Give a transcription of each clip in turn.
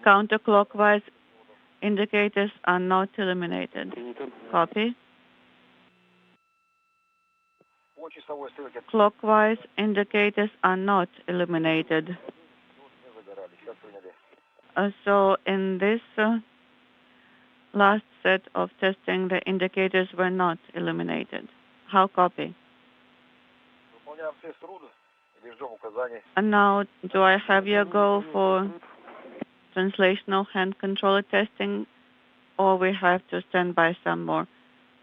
Counterclockwise indicators are not illuminated. Copy. Clockwise indicators are not illuminated. So in this last set of testing, the indicators were not illuminated. How copy? And now, do I have you go for translational hand controller testing, or we have to stand by some more?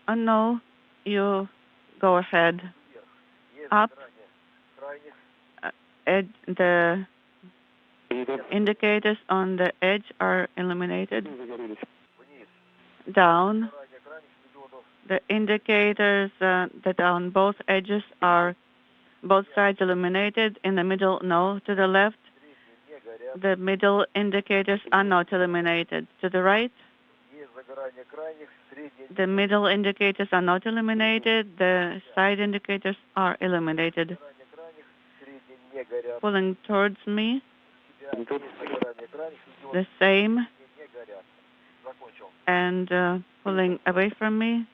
Oh, no, you go ahead. Up. The indicators on the edge are illuminated. Down. The indicators that are on both edges are both sides illuminated. In the middle, no. To the left, the middle indicators are not illuminated. To the right, the middle indicators are not illuminated. The side indicators are illuminated. Pulling towards me, the same. And pulling away from me,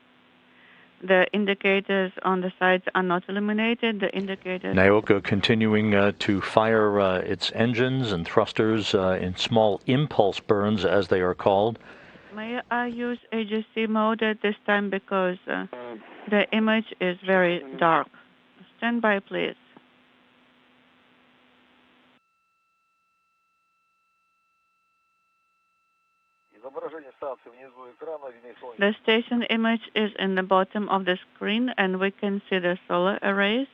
the indicators on the sides are not illuminated. The indicators... Naaoka continuing to fire its engines and thrusters in small impulse burns, as they are called. May I use AGC mode at this time because the image is very dark. Stand by, please. The station image is in the bottom of the screen, and we can see the solar arrays.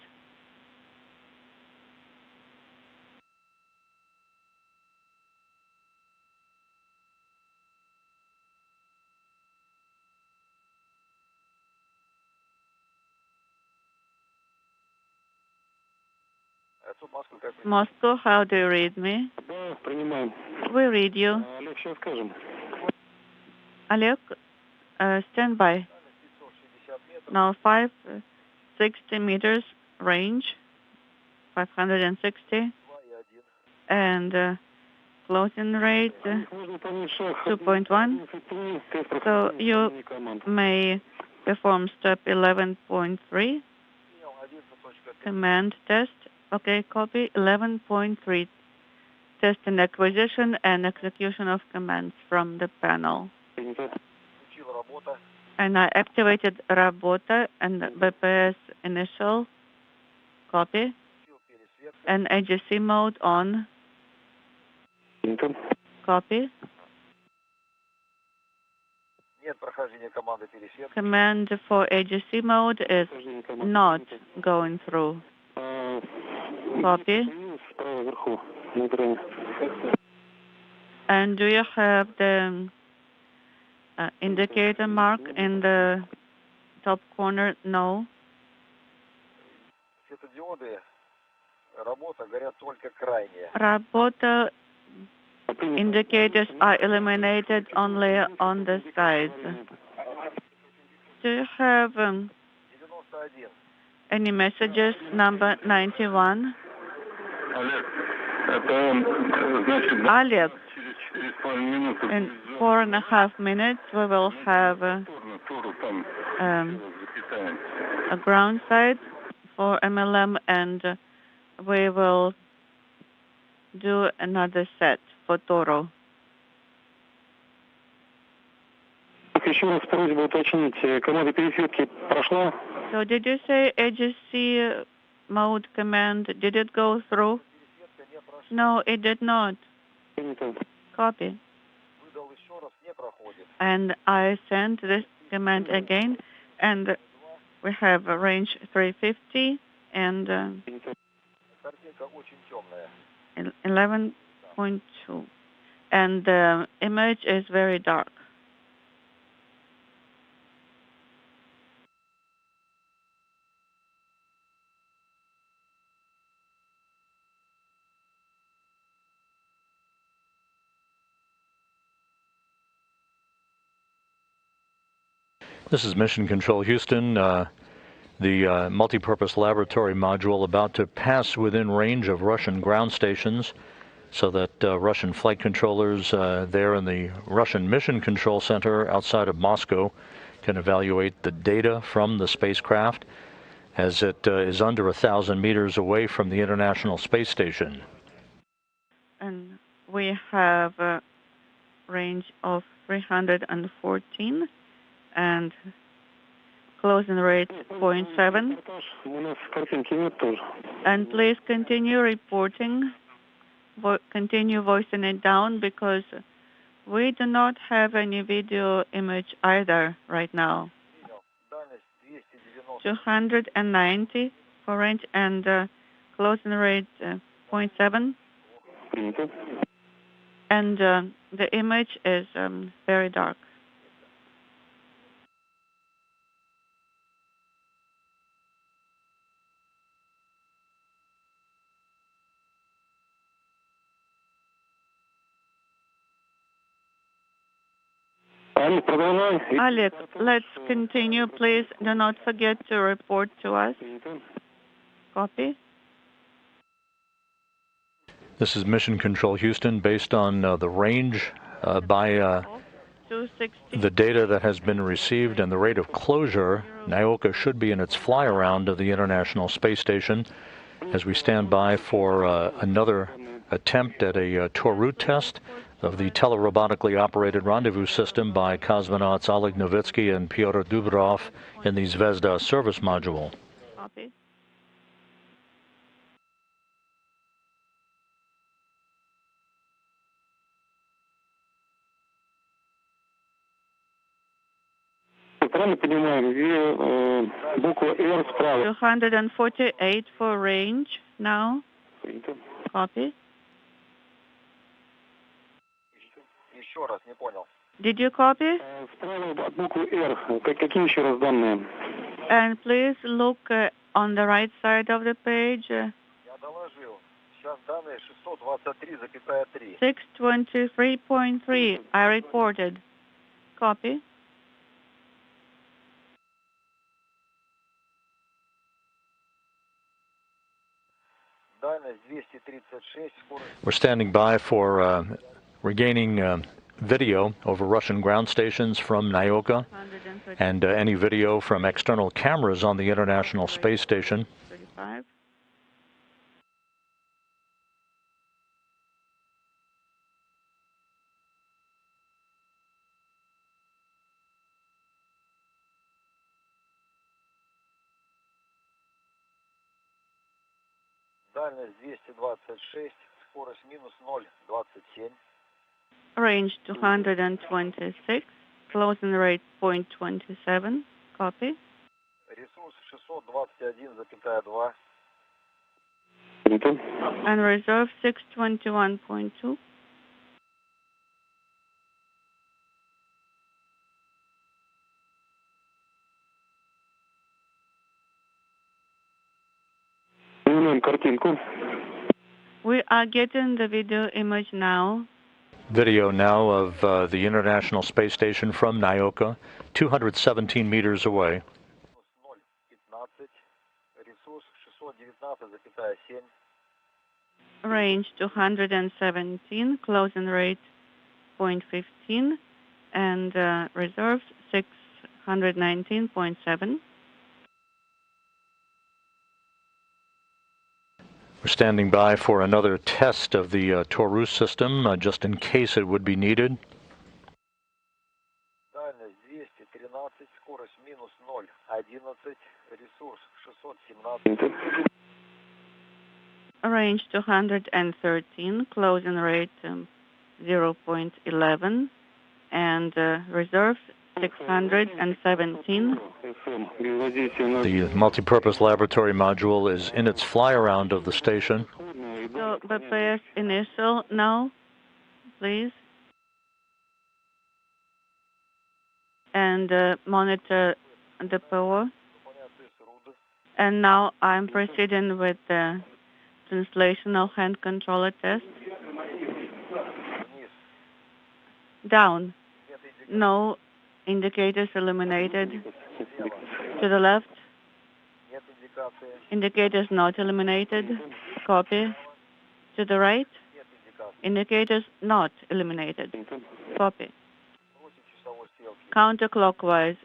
Moscow, how do you read me? We read you. Oleg, stand by. Now 560 meters range, 560, and floating rate 2.1. So you may perform step 11.3, command test. Okay, copy 11.3, test and acquisition and execution of commands from the panel. And I activated Работа and BPS initial, copy, and AGC mode on, copy. Command for AGC mode is not going through. Copy. And do you have the indicator mark in the top corner? No. Работа indicators are illuminated only on the sides. Do you have any messages? Number 91. Oleg, in 4.5 minutes we will have a ground site for MLM, and we will do another set for Toro. So did you say AGC mode command, did it go through? No, it did not. Copy. And I sent this command again, and we have a range 350 and 11.2. And the image is very dark. This is Mission Control Houston, the multipurpose laboratory module about to pass within range of Russian ground stations. so that Russian flight controllers there in the Russian Mission Control Center outside of Moscow can evaluate the data from the spacecraft as it is under 1,000 meters away from the International Space Station. And we have a range of 314 and closing rate 0.7. And please continue reporting, continue voicing it down, because we do not have any video image either right now. 290 for range and closing rate 0.7. And the image is very dark. Alex, let's continue. Please do not forget to report to us. Copy. This is Mission Control Houston. Based on the range by the data that has been received and the rate of closure, Nioka should be in its fly-around of the International Space Station as we stand by for another attempt at a tour route test of the telerobotically operated rendezvous system by cosmonauts Oleg Novitsky and Pyotr Dubrov in the Zvezda service module. Copy. Справа. 248 for range now. Copy. Did you copy? Справа от буквы R. Какие еще раз данные? And please look on the right side of the page. 623.3. I reported. Copy. We're standing by for regaining video over Russian ground stations from Nioka and any video from external cameras on the International Space Station. 35. Range 226, closing rate 0.27. Copy. And reserve 621.2. We are getting the video image now. Video now of the International Space Station from Nioka, 217 meters away. Range 217, closing rate 0.15, and reserve 619.7. We're standing by for another test of the Taurus system, just in case it would be needed. Range 213, closing rate 0.11, and reserve 617. The multipurpose laboratory module is in its fly-around of the station. So prepare initial now, please. And monitor the power. And now I'm proceeding with the translational hand controller test. Down. No indicators illuminated. To the left. Indicators not illuminated. Copy. To the right. Indicators not eliminated. Copy. Counterclockwise.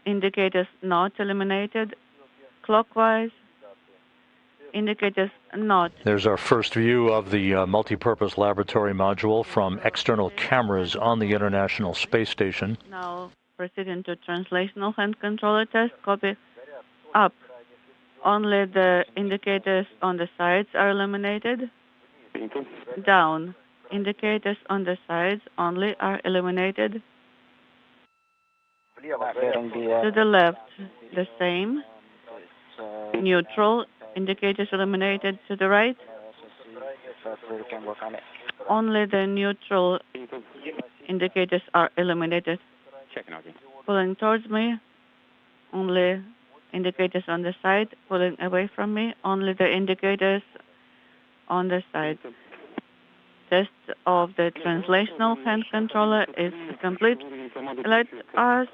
Indicators not eliminated. Clockwise. Indicators not. There's our first view of the multipurpose laboratory module from external cameras on the International Space Station. Now proceeding to translational hand controller test. Copy. Up. Only the indicators on the sides are eliminated. Down. Indicators on the sides only are eliminated. To the left, the same. Neutral. Indicators eliminated. To the right. Only the neutral indicators are eliminated. Pulling towards me. Only indicators on the side. Pulling away from me. Only the indicators on the side. Test of the translational hand controller is complete. Let us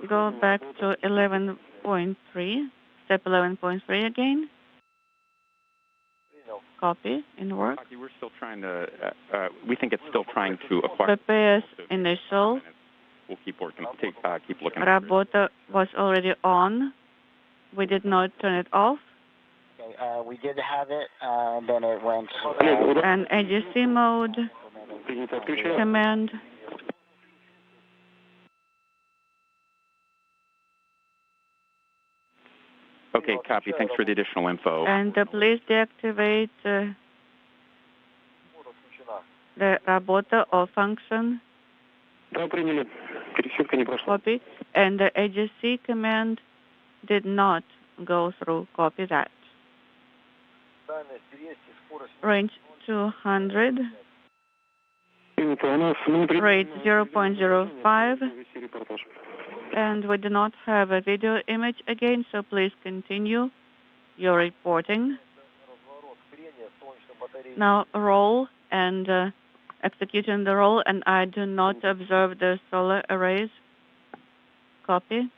go back to 11.3, step 11.3 again. Copy in work. We're still trying to, we think it's still trying to acquire. Prepares initial. We'll keep working, keep looking. Rabota was already on. We did not turn it off. We did have it, then it went. And AGC mode, command. Okay, copy. Thanks for the additional info. And please deactivate the Rabota or function. Copy. And the AGC command did not go through. Copy that. Range 200. Rate 0.05. And we do not have a video image again, so please continue your reporting. Now roll and executing the roll, and I do not observe the solar arrays. Copy.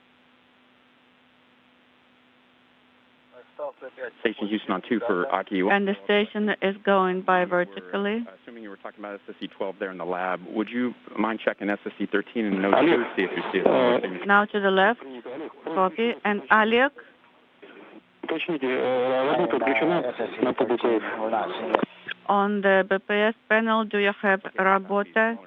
Station Houston on 2 for Aki. And the station is going by vertically. Assuming you were talking about SSC-12 there in the lab, would you mind checking SSC-13 and node 2, see if you see it? Now to the left. Copy. And Alek? On the BPS panel, do you have Rabota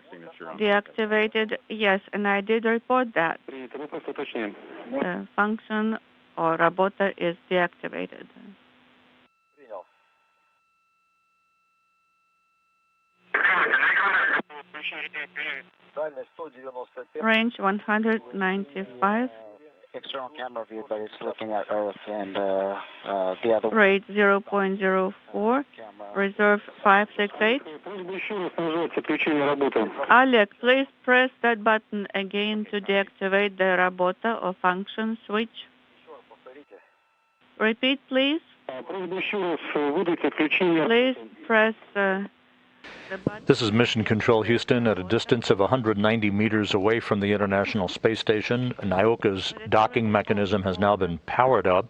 deactivated? Yes, and I did report that. The function or Rabota is deactivated. Range 195. External camera view, but it's looking at Earth and the other. Rate 0.04. Reserve 568. Alek, please press that button again to deactivate the Rabota or function switch. Repeat, please. Please press the button. This is Mission Control Houston at a distance of 190 meters away from the International Space Station. Naoka's docking mechanism has now been powered up,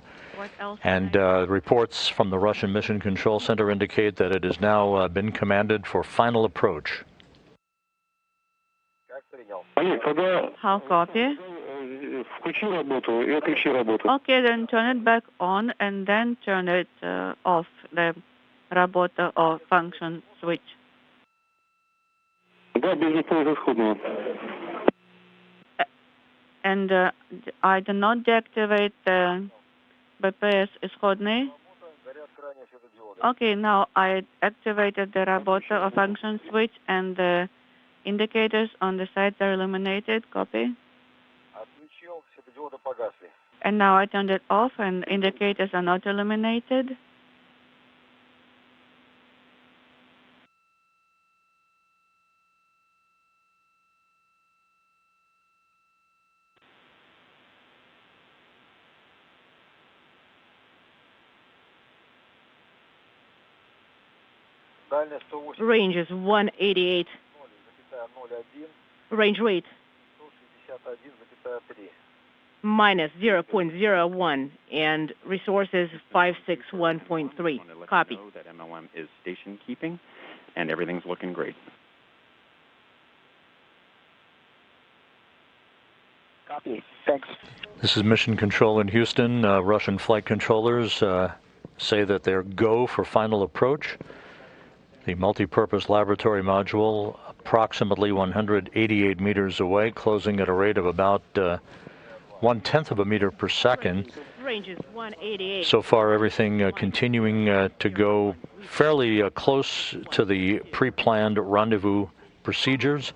and reports from the Russian Mission Control Center indicate that it has now been commanded for final approach. How copy? Okay, then turn it back on and then turn it off, the Rabota or function switch. And I do not deactivate the BPS исходный. Okay, now I activated the Rabota or function switch, and the indicators on the sides are illuminated. Copy. And now I turned it off, and indicators are not illuminated. Range is 188. Range rate minus 0.01 and resources 561.3. Copy. That MLM is station keeping, and everything's looking great. Copy. Thanks. This is Mission Control in Houston. Russian flight controllers say that they're go for final approach. The multi-purpose laboratory module, approximately 188 meters away, closing at a rate of about 1/10 of a meter per second. Range is 188. So far, everything continuing to go fairly close to the pre-planned rendezvous procedures.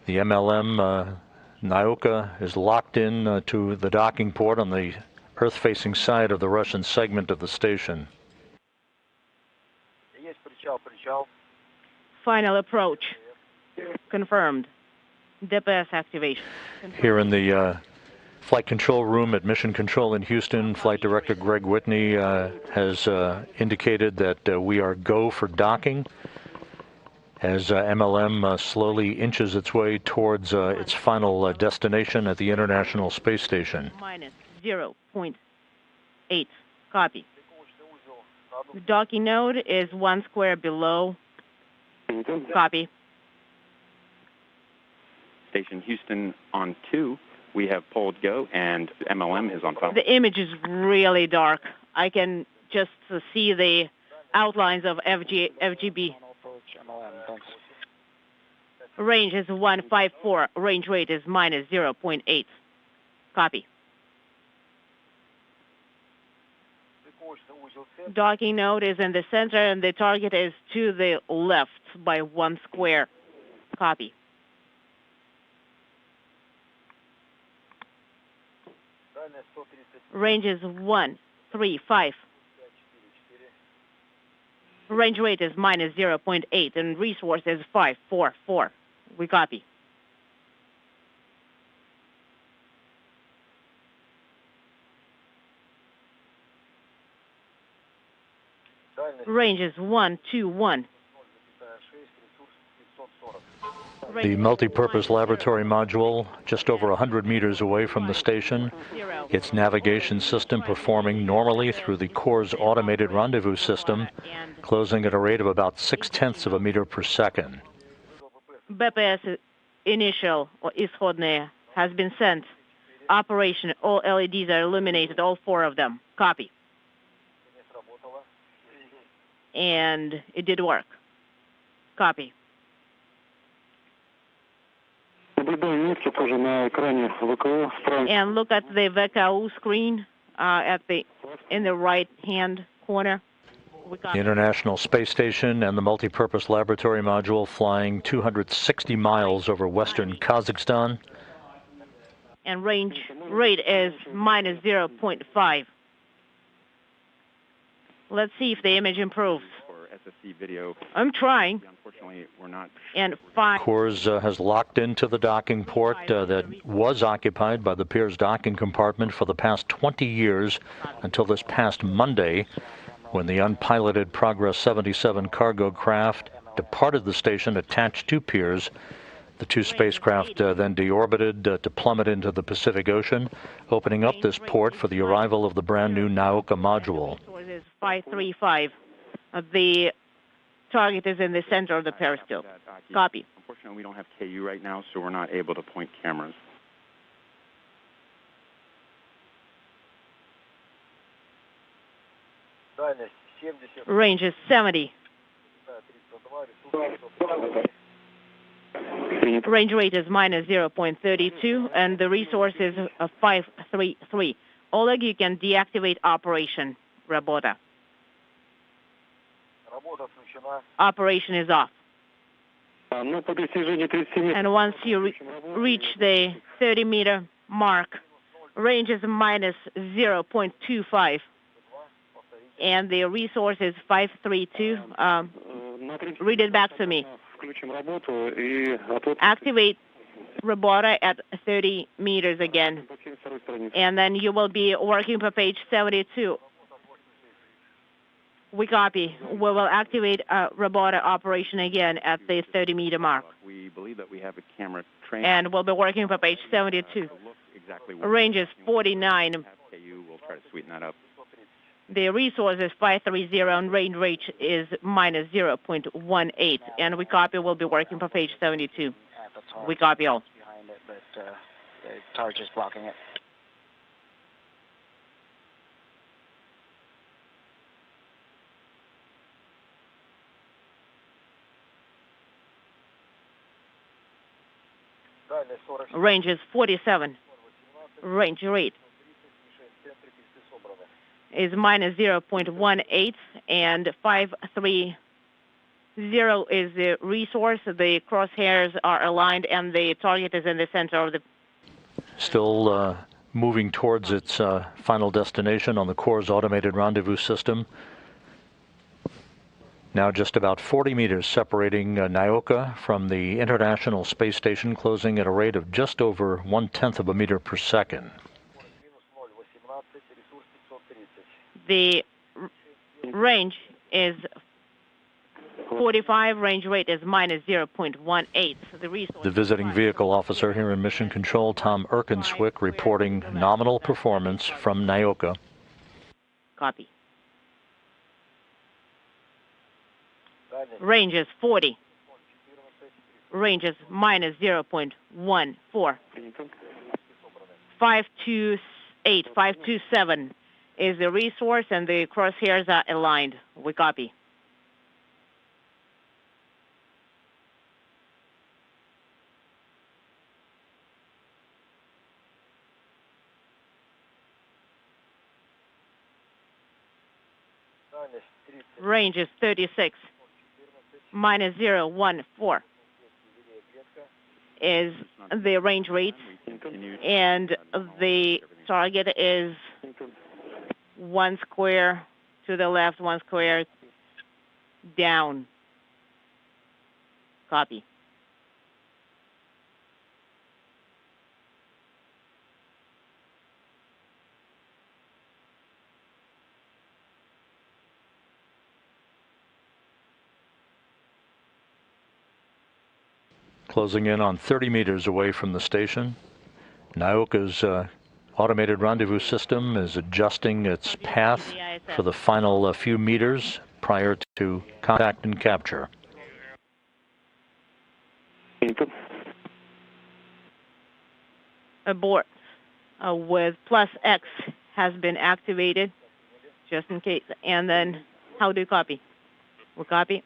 The MLM Naaoka is locked in to the docking port on the Earth-facing side of the Russian segment of the station. Final approach. Confirmed. DPS activation. Confirmed. Here in the flight control room at Mission Control in Houston, Flight Director Greg Whitney has indicated that we are go for docking as MLM slowly inches its way towards its final destination at the International Space Station. Minus 0.8. Copy. The docking node is 1 square below. Copy. Station Houston on 2, we have pulled go, and MLM is on 5. The image is really dark. I can just see the outlines of FGB. Range is 154. Range rate is minus 0.8. Copy. Docking node is in the center, and the target is to the left by 1 square. Copy. Range is 135. Range rate is minus 0.8, and resource is 544. We copy. Range is 121. The multi-purpose laboratory module, just over 100 meters away from the station, its navigation system performing normally through the Core's automated rendezvous system, closing at a rate of about 0.6 of a meter per second. BPS initial or исходная has been sent. Operation, all LEDs are illuminated, all 4 of them. Copy. And it did work. Copy. And look at the VKU screen in the right-hand corner. The International Space Station and the multi-purpose laboratory module flying 260 miles over western Kazakhstan. And range rate is minus 0.5. Let's see if the image improves. SSC video. I'm trying. Unfortunately, we're not. And 5. Coors has locked into the docking port that was occupied by the Piers docking compartment for the past 20 years until this past Monday, when the unpiloted Progress 77 cargo craft departed the station attached to Piers. The 2 spacecraft then deorbited to plummet into the Pacific Ocean, opening up this port for the arrival of the brand new Naaoka module. 535. The target is in the center of the periscope. Copy. Unfortunately, we don't have KU right now, so we're not able to point cameras. Range is 70. Range rate is minus 0.32, and the resource is 533. Oleg, you can deactivate operation, Работа. Operation is off. And once you reach the 30-meter mark, range is minus 0.25. And the resource is 532. Read it back to me. Activate Работа at 30 meters again. And then you will be working for page 72. We copy. We will activate Работа operation again at the 30-meter mark. We believe that we have a camera trained. And we'll be working for page 72. Exactly. Range is 49. KU, we'll try to sweeten that up. The resource is 530 and range rate is minus 0.18. And we copy, we'll be working for page 72. We copy all. Behind it, but the torch is blocking it. Range is 47. Range rate is minus 0.18, and 530 is the resource. The crosshairs are aligned, and the target is in the center of the... Still moving towards its final destination on the Corps' automated rendezvous system. Now just about 40 meters separating Nاوكا from the International Space Station, closing at a rate of just over 1/10 of a meter per second. The range is 45, range rate is minus 0.18. So the visiting vehicle officer here in Mission Control, Tom Erkenswick, reporting nominal performance from Nاوكا. Copy. Range is 40. Range is minus 0.14. 528, 527 is the resource, and the crosshairs are aligned. We copy. Range is 36. Minus 0.14 is the range rate, and the target is 1 square to the left, 1 square down. Copy. Closing in on 30 meters away from the station. Nاوكа's automated rendezvous system is adjusting its path for the final few meters prior to contact and capture. Abort with plus X has been activated, just in case. And then, how do you copy? We copy.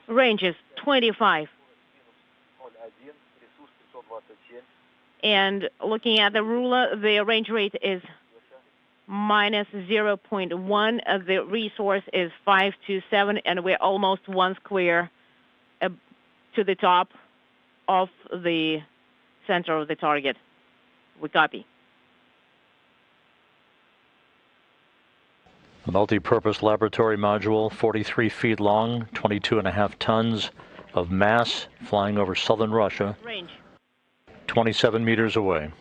Range is 25. And looking at the ruler, the range rate is minus 0.1. The resource is 527, and we're almost 1 square to the top of the center of the target. We copy. A multi-purpose laboratory module, 43 feet long, 22.5 tons of mass, flying over southern Russia. Range 27 meters away.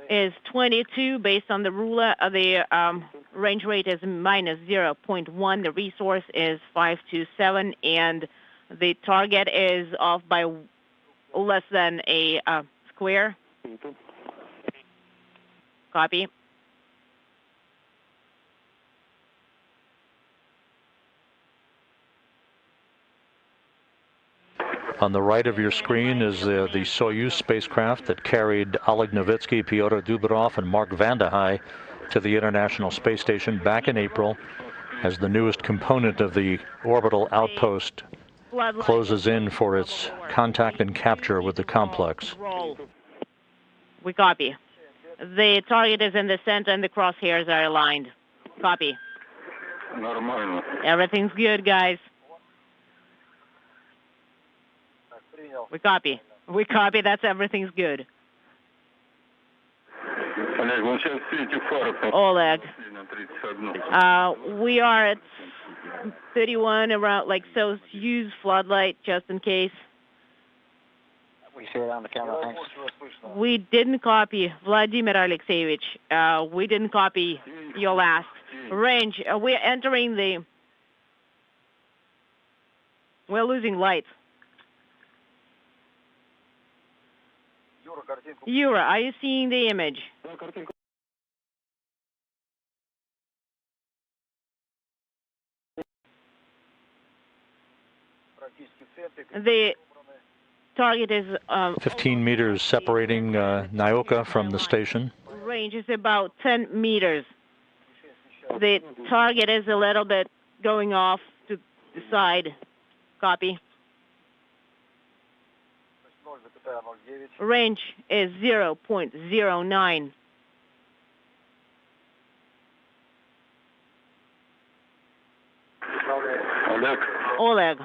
Is 22 based on the ruler. The range rate is minus 0.1. The resource is 527, and the target is off by less than a square. Copy. On the right of your screen is the Soyuz spacecraft that carried Oleg Novitsky, Pyotr Dubrov, and Mark Vande Hei to the International Space Station back in April, as the newest component of the orbital outpost closes in for its contact and capture with the complex. We copy. The target is in the center, and the crosshairs are aligned. Copy. Everything's good, guys. We copy. We copy. That's everything's good. Oleg. We are at 31 around, like, so use floodlight just in case. We see it on the camera, thanks. We didn't copy, Vladimir Alexeyevich. We didn't copy your last range. We're entering the We're losing light. Yura, are you seeing the image? The target is 15 meters separating Nyoka from the station. Range is about 10 meters. The target is a little bit going off to the side. Copy. Range is 0.09. Oleg.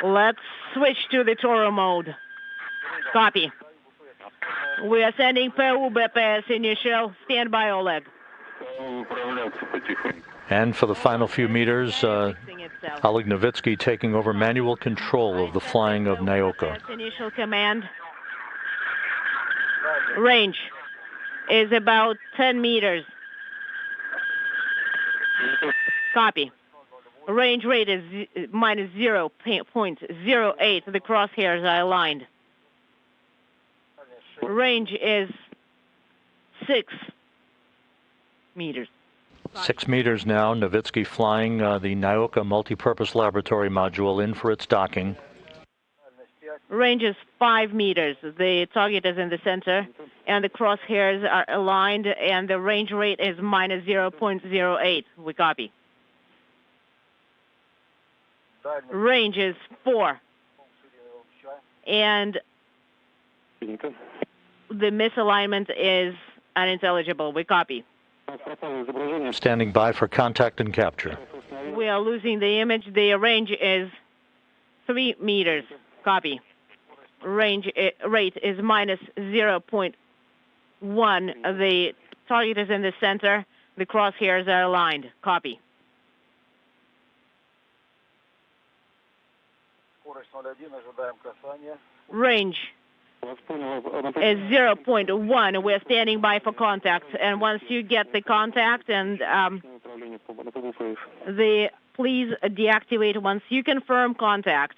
Let's switch to the Toro mode. Copy. We are sending PU-BPS initial. Stand by, Oleg. And for the final few meters, Oleg Novitsky taking over manual control of the flying of Nyoka. Initial command. Range is about 10 meters. Copy. Range rate is minus 0.08. The crosshairs are aligned. Range is 6 meters. 6 meters now. Novitsky flying the Nyoka multipurpose laboratory module in for its docking. Range is 5 meters. The target is in the center, and the crosshairs are aligned, and the range rate is minus 0.08. We copy. Range is 4. And the misalignment is unintelligible. We copy. Standing by for contact and capture. We are losing the image. The range is 3 meters. Copy. Range rate is minus 0.1. The target is in the center. The crosshairs are aligned. Copy. Range is 0.1. We're standing by for contact. And once you get the contact, and please deactivate. Once you confirm contact,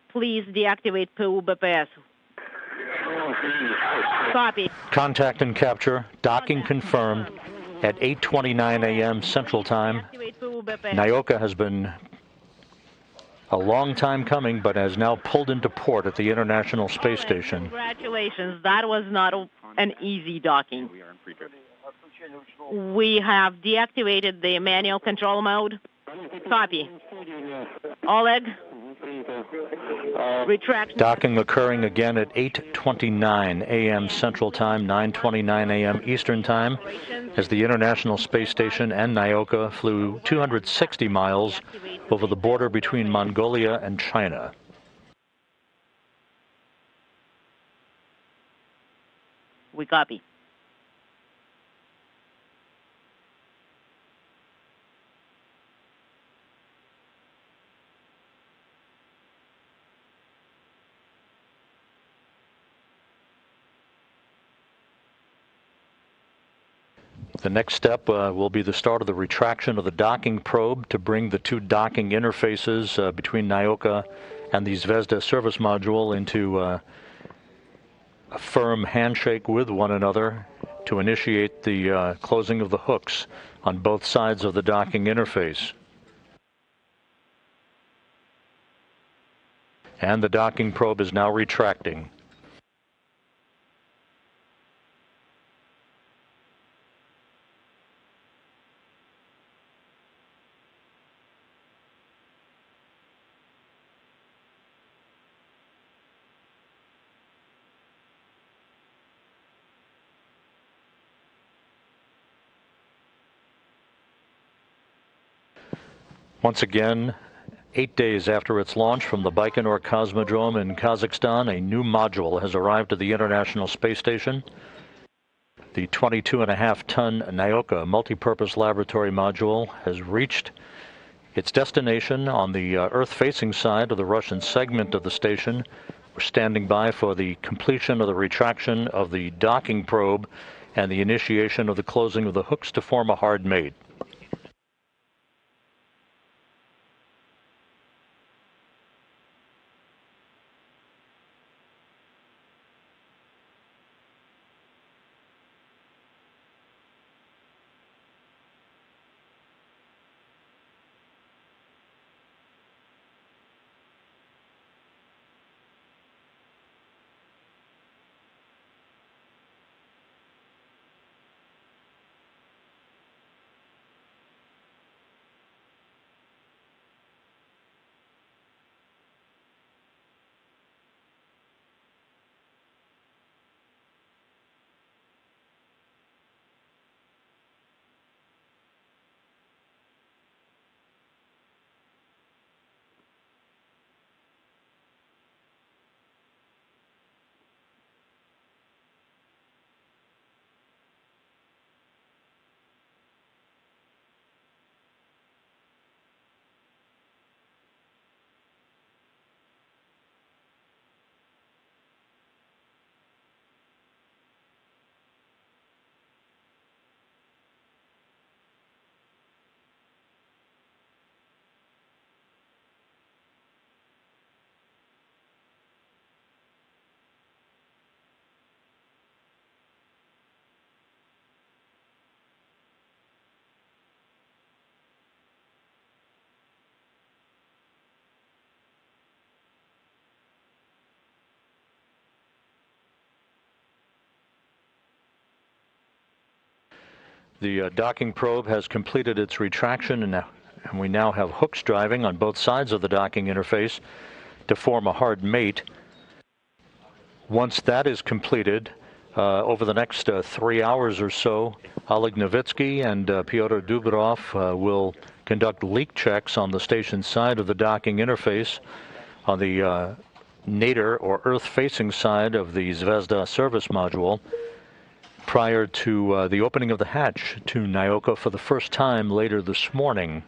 please deactivate PU-BPS. Copy. Contact and capture. Docking confirmed at 8:29 a.m. Central Time. Nyoka has been a long time coming, but has now pulled into port at the International Space Station. Congratulations. That was not an easy docking. We have deactivated the manual control mode. Copy. Oleg? Retract. Docking occurring again at 8:29 a.m. Central Time, 9:29 a.m. Eastern Time, as the International Space Station and Nyoka flew 260 miles over the border between Mongolia and China. We copy. The next step will be the start of the retraction of the docking probe to bring the two docking interfaces between Nyoka and the Zvezda service module into a firm handshake with one another to initiate the closing of the hooks on both sides of the docking interface. And the docking probe is now retracting. Once again, 8 days after its launch from the Baikonur Cosmodrome in Kazakhstan, a new module has arrived at the International Space Station. The 22.5-ton Nyoka multipurpose laboratory module has reached its destination on the Earth-facing side of the Russian segment of the station. We're standing by for the completion of the retraction of the docking probe and the initiation of the closing of the hooks to form a hard mate. The docking probe has completed its retraction, and we now have hooks driving on both sides of the docking interface to form a hard mate. Once that is completed, over the next 3 hours or so, Oleg Novitsky and Pyotr Dubrov will conduct leak checks on the station side of the docking interface on the nadir or Earth-facing side of the Zvezda service module prior to the opening of the hatch to Nyoka for the first time later this morning.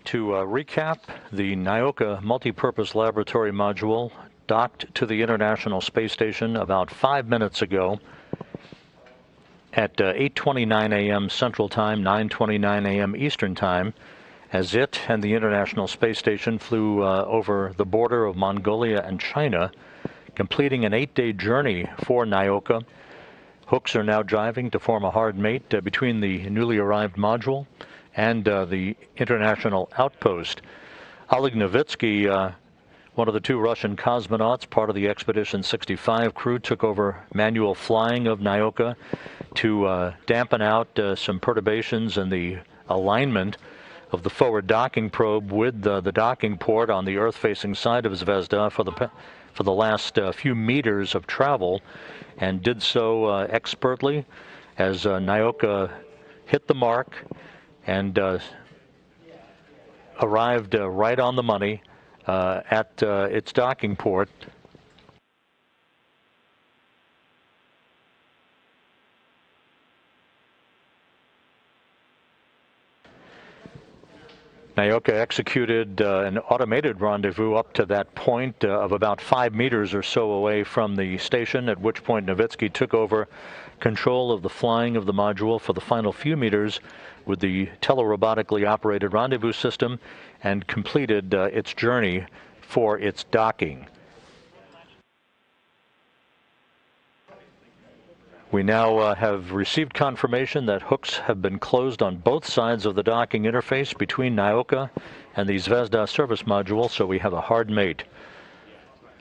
To recap, the Nyoka Multipurpose Laboratory Module docked to the International Space Station about 5 minutes ago at 8:29 a.m. Central Time, 9:29 a.m. Eastern Time, as it and the International Space Station flew over the border of Mongolia and China, completing an 8-day journey for Nyoka. Hooks are now driving to form a hard mate between the newly arrived module and the international outpost. Oleg Novitsky, one of the 2 Russian cosmonauts, part of the Expedition 65 crew, took over manual flying of Nyoka to dampen out some perturbations in the alignment of the forward docking probe with the docking port on the Earth-facing side of Zvezda for the last few meters of travel, and did so expertly as Nyoka hit the mark and arrived right on the money at its docking port. Nyoka executed an automated rendezvous up to that point of about 5 meters or so away from the station, at which point Novitsky took over control of the flying of the module for the final few meters with the telerobotically operated rendezvous system and completed its journey for its docking. We now have received confirmation that hooks have been closed on both sides of the docking interface between Nyoka and the Zvezda service module, so we have a hard mate.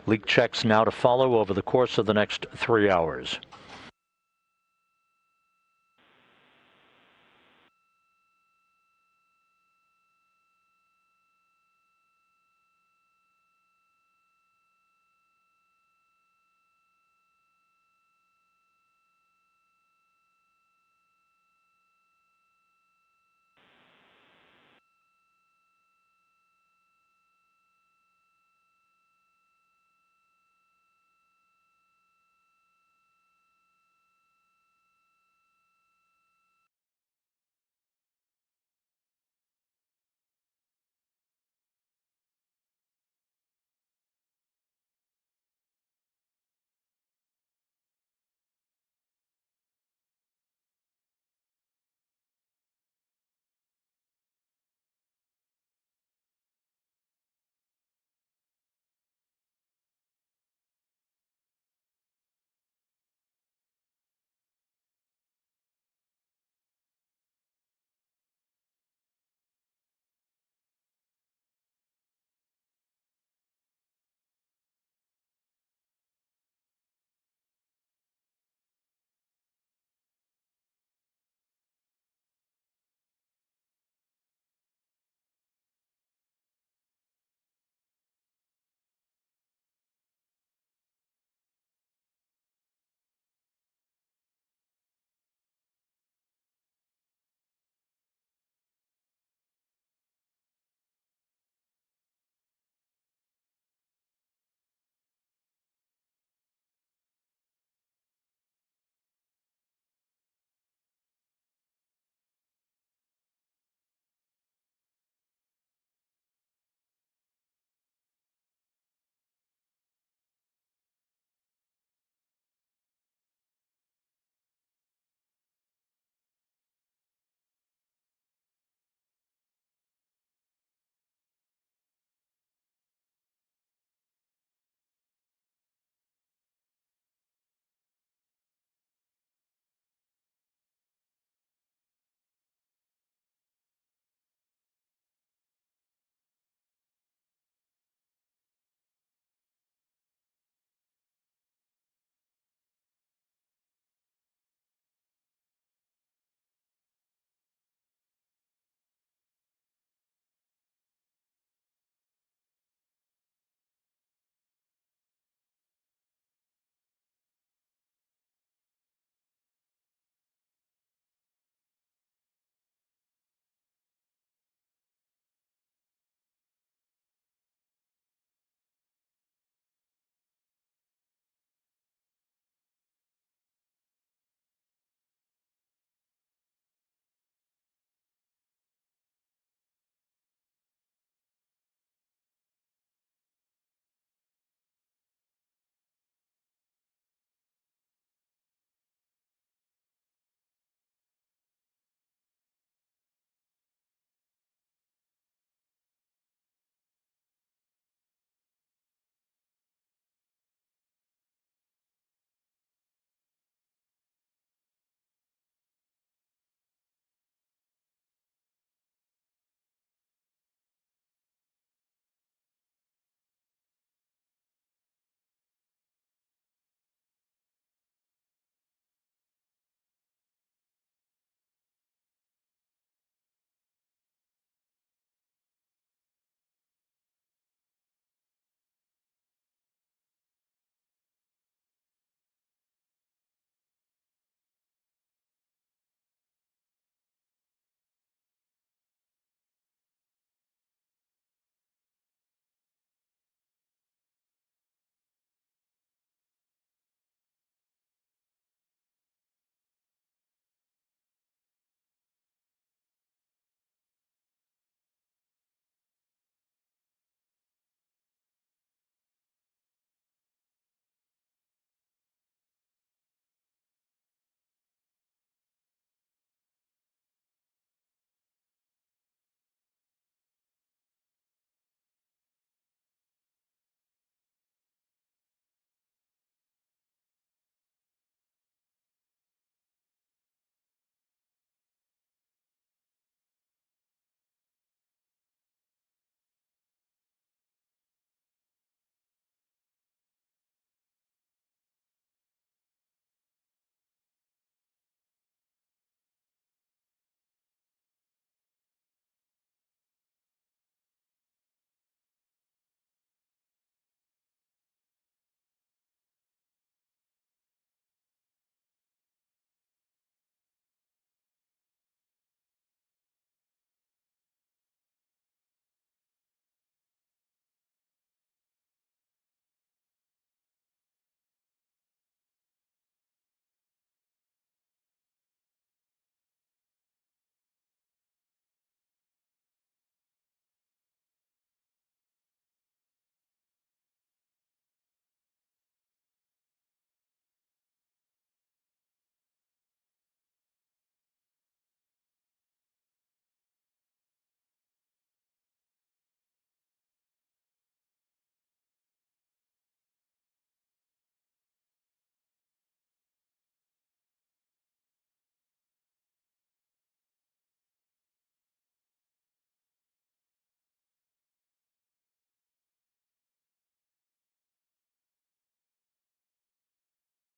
Leak checks now to follow over the course of the next 3 hours.